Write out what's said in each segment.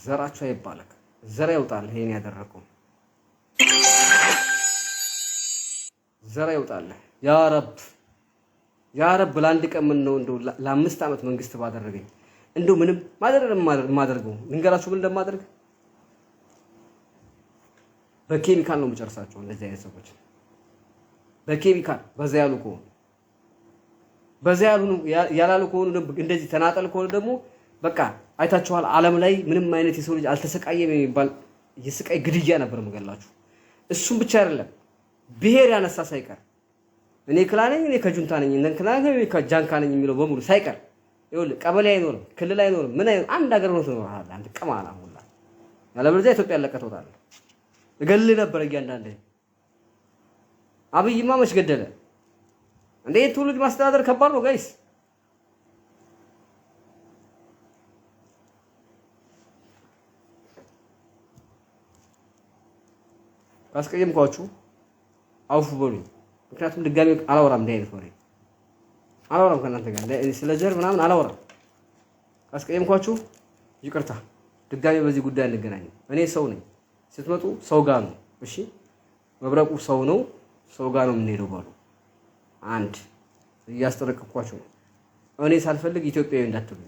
ዘራቸው አይባልክ ዘራ ይውጣል ይሄን ያደረገው ዘራ ይውጣል ያ ረብ ለአንድ ቀን ምን ነው እንደው ለ5 አመት መንግስት ባደረገኝ እንደው ምንም ማደርገው ልንገራችሁ ምን እንደማደርግ በኬሚካል ነው መጨረሳቸው እንደዚህ አይነት ሰዎች በኬሚካል በዛ ያላሉ ከሆኑ እንደዚህ ተናጠል ከሆነ ደግሞ በቃ አይታችኋል ዓለም ላይ ምንም አይነት የሰው ልጅ አልተሰቃየም የሚባል የስቃይ ግድያ ነበር መገላችሁ እሱም ብቻ አይደለም ብሄር ያነሳ ሳይቀር እኔ ክላነኝ እኔ ከጁንታ ነኝ እነን ክላነኝ እኔ ከጃንካ ነኝ የሚለው በሙሉ ሳይቀር ይኸውልህ ቀበሌ አይኖርም ክልል አይኖርም ምን አይኖር አንድ ሀገር ነው ተኖርሃል አንድ ቀማላ ሁላ ያለበለዚያ ኢትዮጵያ ለቀተውታል እገል ነበር እያንዳንዴ አብይማ መች ገደለ እንዴ ትውልድ ማስተዳደር ከባድ ነው ጋይስ አስቀየምኳችሁ አውፉ በሉኝ ምክንያቱም ድጋሚ አላወራም እንደ አይነት ወሬ አላወራም ከእናንተ ጋር ስለ ዘር ምናምን አላወራም አስቀየምኳችሁ ይቅርታ ድጋሚ በዚህ ጉዳይ እንገናኝ እኔ ሰው ነኝ ስትመጡ ሰው ጋር ነው እሺ መብረቁ ሰው ነው ሰው ጋር ነው የምንሄደው ባሉ አንድ እያስጠረቅኳችሁ እኔ ሳልፈልግ ኢትዮጵያዊ እንዳትሉ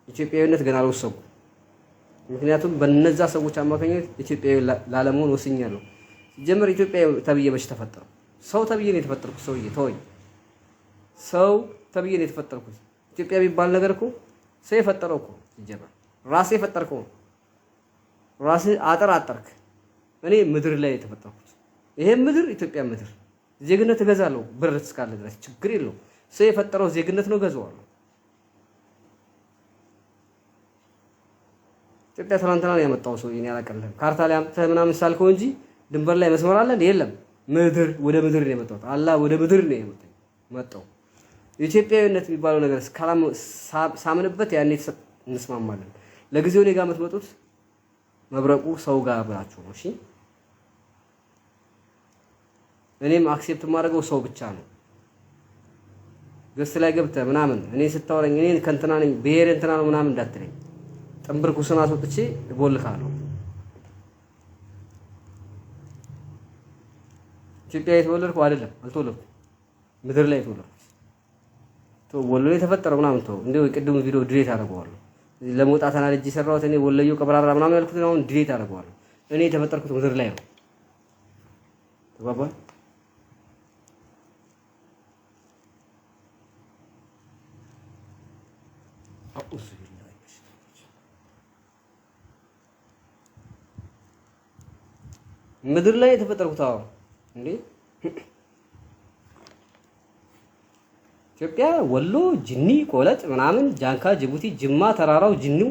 ኢትዮጵያዊነት ገና አልወሰንኩም ምክንያቱም በእነዛ ሰዎች አማካኝነት ኢትዮጵያዊ ላለመሆን ወስኛለሁ ጀመር ኢትዮጵያዊ ተብዬ መች ተፈጠርኩ ሰው ተብዬ ነው የተፈጠርኩት ሰውዬ ተወኝ ሰው ተብዬ ነው የተፈጠርኩት ኢትዮጵያ ቢባል ነገር እኮ ሰው የፈጠረው እኮ ጀመር ራሴ የፈጠርከው ራሴ አጠርክ እኔ ምድር ላይ የተፈጠርኩት ይሄ ምድር ኢትዮጵያ ምድር ዜግነት እገዛለሁ ብር እስካለ ድረስ ችግር የለው ሰው የፈጠረው ዜግነት ነው ገዛዋለሁ ኢትዮጵያ ትናንትና ነው ያመጣው ሰው ይሄን ያላቀለም ካርታ ላይ አምጥተህ ምናምን ሳልከው እንጂ ድንበር ላይ መስመር አለ እንዴ የለም ምድር ወደ ምድር ነው የመጣው አላህ ወደ ምድር ነው የመጣው ኢትዮጵያዊነት የሚባለው ነገር ሳምንበት ያኔ እንስማማለን ለጊዜው ነው ጋር የምትመጡት መብረቁ ሰው ጋር ብላችሁ ነው እሺ እኔም አክሴፕት ማድረገው ሰው ብቻ ነው ገስ ላይ ገብተህ ምናምን እኔ ስታወራኝ እኔ ከንተና ነኝ ብሄር እንተና ነው ምናምን እንዳትለኝ ጥምብርኩስና አስወጥቼ እቦልካለሁ ኢትዮጵያ የተወለድኩ አይደለም አልተወለድኩም ምድር ላይ የተወለድኩ ወሎ የተፈጠረው ምናምን ተው እንደው ቅድም ቪዲዮ ድሬት አደርገዋለሁ ለሞጣት አናልጂ ሰራሁት እኔ ወለየው ቀብራራ ምናምን ያልኩት ነው ድሬት አደርገዋለሁ እኔ የተፈጠርኩት ምድር ላይ ነው ተባባ አውስ ምድር ላይ የተፈጠርኩት አዎ እንዴ ኢትዮጵያ ወሎ ጅኒ ቆለጥ ምናምን ጃንካ ጅቡቲ ጅማ ተራራው ጅኒው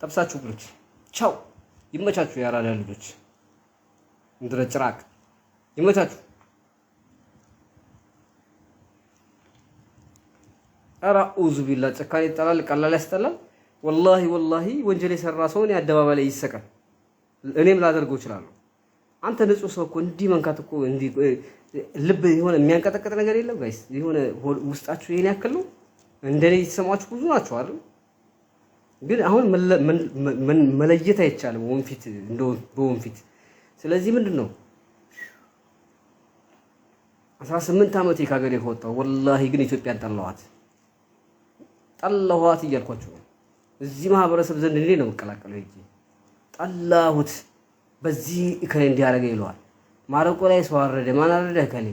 ጠብሳችሁ ብሉት ቻው ይመቻችሁ ያራዳ ልጆች እንድረ ጭራቅ ይመቻችሁ አራኡዙ ቢላ ጨካኔ ይጣላል ቀላል ያስጠላል ወላሂ ወንጀል የሰራ ሰው ነው አደባባይ ላይ ይሰቃል እኔም ላደርገው ይችላል አንተ ንጹህ ሰው እኮ እንዲህ መንካት እኮ እንዲህ ልብ የሆነ የሚያንቀጠቅጥ ነገር የለም ጋይስ የሆነ ውስጣችሁ ይሄን ያክል ነው እንደኔ የተሰማችሁ ብዙ ናችሁ አይደል ግን አሁን መለየት አይቻልም ወንፊት እንደው በወንፊት ስለዚህ ምንድነው 18 አመት ከሀገሬ ከወጣሁ ወላሂ ግን ኢትዮጵያን ጠላኋት እያልኳችሁ እዚህ ማህበረሰብ ዘንድ እንዴ ነው መቀላቀለው ይጂ ጠላሁት በዚህ ከሌ እንዲያረገ ይለዋል ማረቆ ላይ ሰው አረደ ማን አረደ ከሌ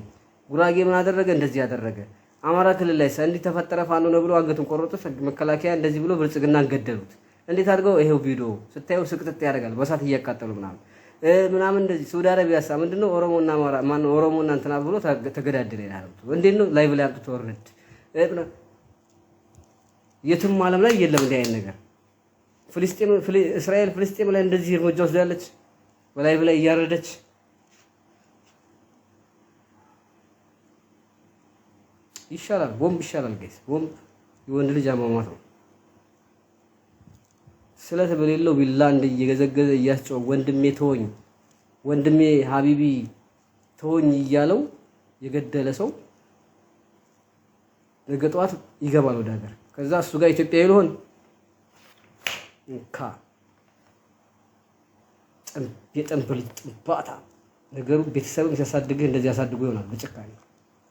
ጉራጌ ምን አደረገ እንደዚህ ያደረገ አማራ ክልል ላይ ሰንዲ ተፈጠረ ፋኖ ነው ብሎ አንገቱን ቆረጡት መከላከያ እንደዚህ ብሎ ብልጽግናን ገደሉት እንዴት አድርገው ይሄው ቪዲዮ ስታዩ ስቅጥጥ ያደርጋል በሳት እያቃጠሉ ምናምን እንደዚህ ሳውዲ አረቢያ ምንድነው ኦሮሞና አማራ ማን ኦሮሞና እንትና ብሎ ተገዳደለ ይላል እንዴት ነው ላይቭ ላይ አጥቶ ወረድ የትም ዓለም ላይ የለም እንዲህ አይነት ነገር እስራኤል ፍልስጤም ላይ እንደዚህ እርምጃ ወስዳለች በላይቭ ላይ እያረደች ይሻላል ቦምብ ይሻላል ጋይስ ቦምብ የወንድ ልጅ አማማት ነው ስለት በሌለው ቢላ እንደየገዘገዘ እያስጨው ወንድሜ ተወኝ ወንድሜ ሀቢቢ ተወኝ እያለው የገደለ ሰው ነገ ጠዋት ይገባል ወደ ሀገር ከዛ እሱ ጋር ኢትዮጵያ ይልሆን እንካ የጠንበል ጥንባታ ነገሩ ቤተሰብም ሲያሳድግህ እንደዚህ ያሳድጉ ይሆናል በጭካኔ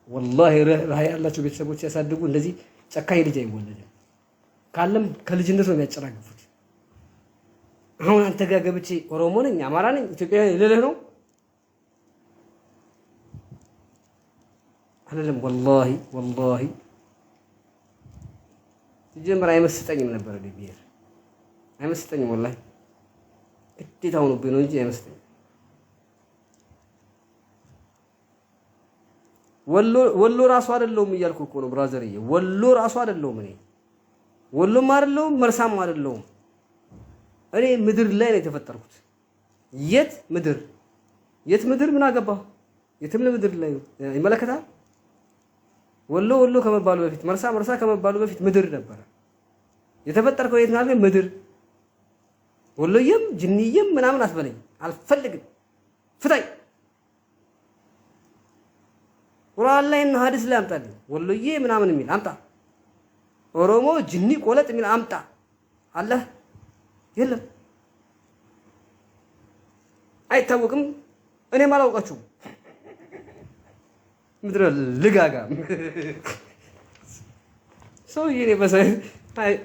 ወላሂ ራይ ያላችሁ ቤተሰቦች ሲያሳድጉ እንደዚህ ጨካኝ ልጅ አይወለድም ካለም ከልጅነት ነው የሚያጨራግፉት አሁን አንተ ጋር ገብቼ ኦሮሞ ነኝ አማራ ነኝ ኢትዮጵያዊ ልልህ ነው አይደለም ወላሂ ጀምራ አይመስጠኝም ነበር ቢሄር አይመስጠኝም ወላሂ ግዴታ ሆኖብኝ ነው እንጂ አይመስጠኝም ወሎ ራሱ አይደለም እያልኩ እኮ ነው ብራዘርዬ ወሎ ራሱ አይደለም እኔ ወሎም አይደለም መርሳም አይደለም እኔ ምድር ላይ ነው የተፈጠርኩት የት ምድር ምን አገባው የትም ምድር ላይ ይመለከታል ወሎ ከመባሉ በፊት መርሳ ከመባሉ በፊት ምድር ነበር የተፈጠርከው የት ነው ምድር ወሎየም ጅንየም ምናምን አትበለኝ አልፈልግም ፍታይ ቁርአን ላይ እና ሐዲስ ላይ አምጣልኝ ወሎዬ ምናምን የሚል አምጣ ኦሮሞ ጅኒ ቆለጥ የሚል አምጣ አለ የለም አይታወቅም እኔም አላውቃችሁም ምድረ ልጋጋ ሰውዬ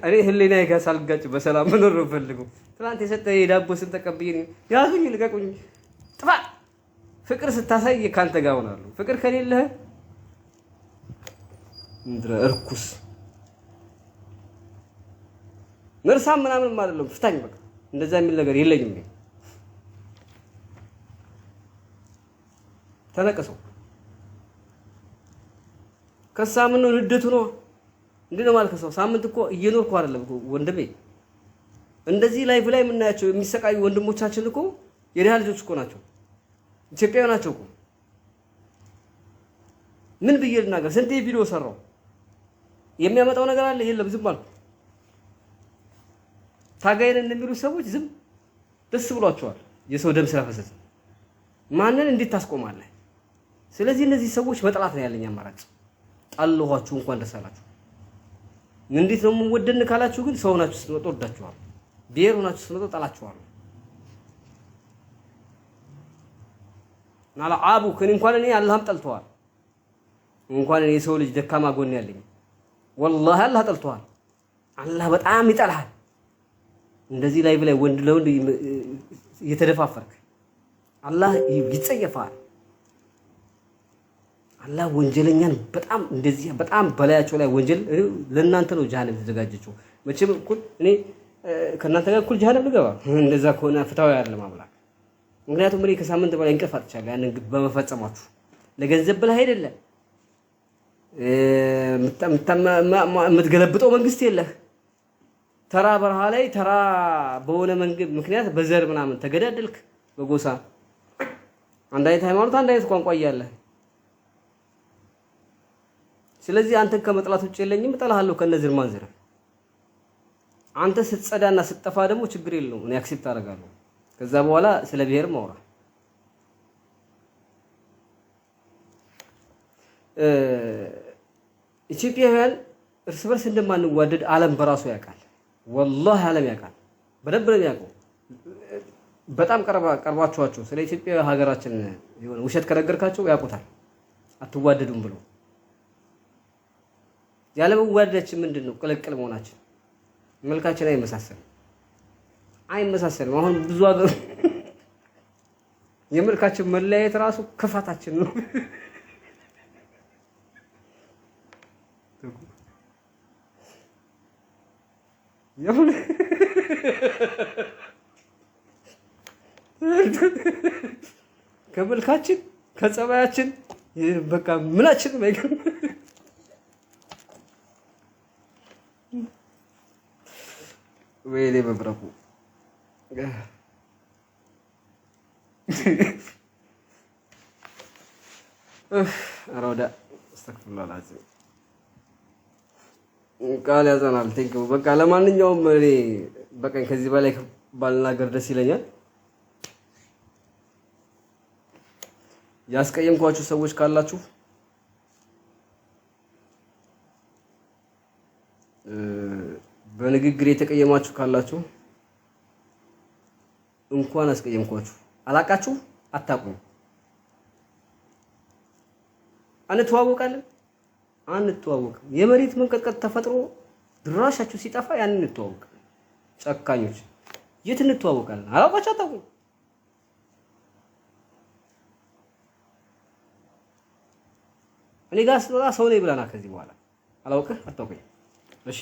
እኔ ህሊናዬ ጋር ሳልጋጭ በሰላም መኖር ነው ፈልገው ትናንት የሰጠኝ ዳቦ ስንተቀብዬ ያዙኝ ልቀቁኝ ጥፋ ፍቅር ስታሳይ ካንተ ጋር ሆናለሁ ፍቅር ከሌለህ ምድረ እርኩስ መርሳም ምናምን አይደለም ፍታኝ በቃ እንደዛ የሚል ነገር የለኝም ተነቀሰው ከሳምንት ነው ልደቱ ነው እንዴ ነው ማልከሰው ሳምንት እኮ እየኖርኩ አይደለም እኮ ወንድሜ እንደዚህ ላይቭ ላይ የምናያቸው የሚሰቃዩ ወንድሞቻችን እኮ የሪያ ልጆች እኮ ናቸው ኢትዮጵያውያን ናቸው እኮ ምን ብዬ ልናገር ስንት ቪዲዮ ሰራው የሚያመጣው ነገር አለ የለም ዝም አልኩ ታጋይን እንደሚሉ ሰዎች ዝም ደስ ብሏቸዋል የሰው ደም ስለፈሰሰ ማንን እንዴት ታስቆማለህ ስለዚህ እነዚህ ሰዎች መጥላት ነው ያለኝ አማራጭ ጣልኋችሁ እንኳን ደስ አላችሁ እንዴት ነው ወደን ካላችሁ ግን ሰው ናችሁ ስትመጡ ወዳችኋል ብሔር ናችሁ ስትመጡ ጣላችኋል ናላአቡ ከን እንኳን እኔ አላህም ጠልተዋል እንኳን እኔ ሰው ልጅ ደካማ ጎን ያለኝ والله አላህ ጠልተዋል አላህ በጣም ይጠላል እንደዚህ ላይ ብላይ ወንድ ለወንድ እየተደፋፈርክ አላህ ይጸየፋል አላህ ወንጀለኛን በጣም እንደዚህ በጣም በላያቸው ላይ ወንጀል ለእናንተ ነው ጀሃነም ተዘጋጀችው መቼም እኩል እኔ ከእናንተ ጋር እኩል ጀሃነም ልገባ እንደዛ ከሆነ ፍታው ያለ ማምላክ ምክንያቱም እኔ ከሳምንት በላይ እንቅልፍ አጥቻለሁ ያንን በመፈጸማችሁ ለገንዘብ ብለህ አይደለም የምትገለብጠው መንግስት የለህ ተራ በረሃ ላይ ተራ በሆነ መንገድ ምክንያት በዘር ምናምን ተገዳደልክ በጎሳ አንድ አይነት ሃይማኖት አንድ አይነት ቋንቋ ያያለ ስለዚህ አንተን ከመጥላት ውጭ የለኝም እጠላሃለሁ ከነዚህ ማንዘር አንተ ስትጸዳና ስትጠፋ ደግሞ ችግር የለውም እኔ አክሴፕት አደርጋለሁ ከዛ በኋላ ስለ ብሔር ማውራ ኢትዮጵያውያን እርስ በርስ እንደማንዋደድ ዓለም በራሱ ያውቃል والله ዓለም ያውቃል በደንብ ነው ያውቀው በጣም ቀርባችኋቸው ስለ ኢትዮጵያ ሀገራችን የሆነ ውሸት ከነገርካቸው ያውቁታል አትዋደዱም ብሎ ያለመዋደዳችን ምንድነው ቅልቅል መሆናችን መልካችን አይመሳሰልም አሁን ብዙ ሀገር የመልካችን መለያየት ራሱ ክፋታችን ነው يقول ከመልካችን ከጸባያችን በቃ ምናችን ማይገር ወይኔ መብረቁ አራዳ استغفرالله العظيم ቃል ያዘናል ቴንኪው በቃ ለማንኛውም እኔ በቃ ከዚህ በላይ ባልናገር ደስ ይለኛል ያስቀየምኳችሁ ሰዎች ካላችሁ በንግግር የተቀየማችሁ ካላችሁ እንኳን አስቀየምኳችሁ አላቃችሁ አታቁም አንተዋወቃለን አንተዋወቅም የመሬት መንቀጥቀጥ ተፈጥሮ ድራሻችሁ ሲጠፋ ያን እንተዋወቅ ጨካኞች የት እንተዋወቃለን አላውቃችሁ አታቁም እኔ ጋር ስለላ ሰው ነኝ ብለና ከዚህ በኋላ አላውቅህ አታውቀኝ እሺ